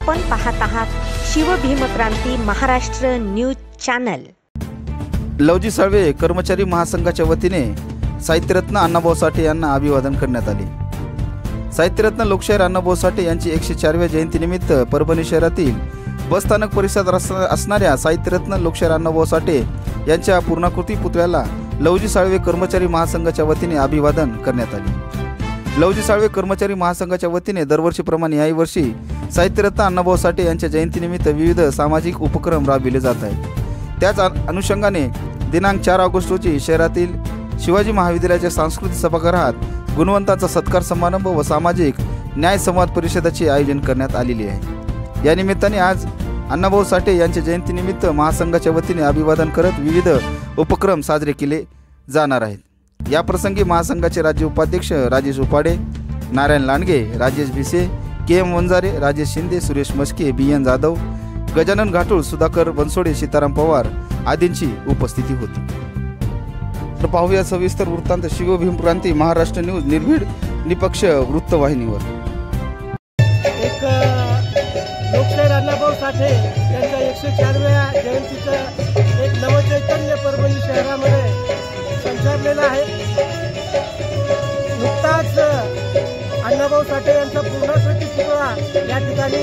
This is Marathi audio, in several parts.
आपण पाहत आहात शिवभीमक्रांती महाराष्ट्र न्यूज चॅनल। लवजी साळवे कर्मचारी महासंघाच्या वतीने साहित्यरत्न अण्णाभाऊ साठे यांना अभिवादन करण्यात आले। साहित्यरत्न लोकशाहीर अण्णाभाऊ साठे यांची 104व्या जयंतीनिमित्त परभणी शहरातील बसस्थानक परिसरात असणाऱ्या साहित्यरत्न लोकशाहीर अण्णाभाऊ साठे यांच्या पूर्णाकृती पुतळ्याला लवजी साळवे कर्मचारी महासंघाच्या वतीने अभिवादन करण्यात आले। लवजी साळवे कर्मचारी महासंघाच्या वतीने दरवर्षीप्रमाणे याही वर्षी साहित्यरत्न अण्णाभाऊ साठे यांच्या जयंतीनिमित्त विविध सामाजिक उपक्रम राबविले जात आहेत। त्याच अनुषंगाने दिनांक 4 ऑगस्ट रोजी शहरातील शिवाजी महाविद्यालयाच्या सांस्कृतिक सभागृहात गुणवंतांचा सत्कार समारंभ व सामाजिक न्याय संवाद परिषदेचे आयोजन करण्यात आलेले आहे। या निमित्ताने आज अण्णाभाऊ साठे यांच्या जयंतीनिमित्त महासंघाच्या वतीने अभिवादन करत विविध उपक्रम साजरे केले जाणार आहेत। या प्रसंगी महासंघाचे राज्य उपाध्यक्ष राजेश उपाडे, नारायण लांडगे, राजेश भिसे, KM वंजारे, राजेश शिंदे, सुरेश मस्के, BN जाधव, गजानन घाटुळ, सुधाकर बनसोडे, सीताराम पवार आदींची उपस्थिती होती। तर पाहूया सविस्तर वृत्तांत शिवभीमक्रांती महाराष्ट्र न्यूज निर्भीड निपक्ष वृत्तवाहिनीवर। एक लोकशाहीर अण्णाभाऊ साठे यांच्या 104व्या जयंतीचं एक नवचैतन्य परभणी शहरामध्ये संचारलेलं आहे। नुकताच अण्णाभाऊ साठे यांचा पूर्णाकृती पुतळा या ठिकाणी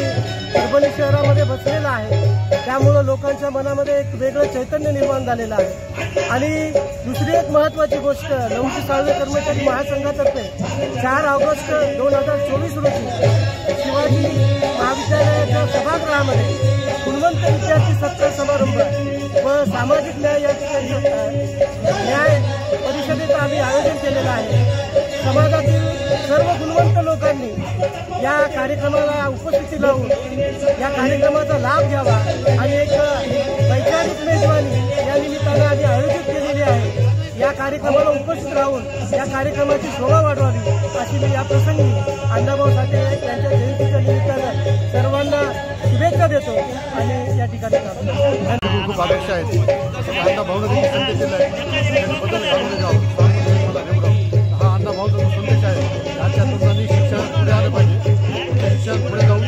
परभणी शहरामध्ये बसलेला आहे। त्यामुळे लोकांच्या मनामध्ये एक वेगळं चैतन्य निर्माण झालेलं आहे। आणि दुसरी एक महत्त्वाची गोष्ट, लवजी साळवे कर्मचारी महासंघातर्फे 4 ऑगस्ट 2024 रोजी शिवाजी महाविद्यालयाच्या सभागृहामध्ये गुणवंत विद्यार्थी सत्कार समारंभ व सामाजिक न्याय या न्याय परिषदेचं आम्ही आयोजन केलेलं आहे। समाजातील सर्व गुणवंत लोकांनी या कार्यक्रमाला उपस्थिती लावून या कार्यक्रमाचा लाभ घ्यावा आणि एक वैचारिक मेजवानी या निमित्तानं आम्ही आयोजित केलेली आहे। या कार्यक्रमाला उपस्थित राहून या कार्यक्रमाची शोभा वाढवावी अशी मी या प्रसंगी अण्णाभाऊ साठे यांच्या जयंतीच्या निमित्तानं सर्वांना शुभेच्छा देतो आणि या ठिकाणी खूप अपेक्षा आहेत। अण्णाभाऊने देखील संदेश दिला आहे, बदल घडवून द्यावा। हा अण्णाभाऊचा संदेश आहे। आजच्या तरुणांनी शिक्षण पुढे आलं पाहिजे, शिक्षण पुढे जाऊन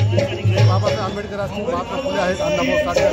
बाबासाहेब आंबेडकर असतील, महात्मा फुले आहेत, अण्णाभाऊ साठे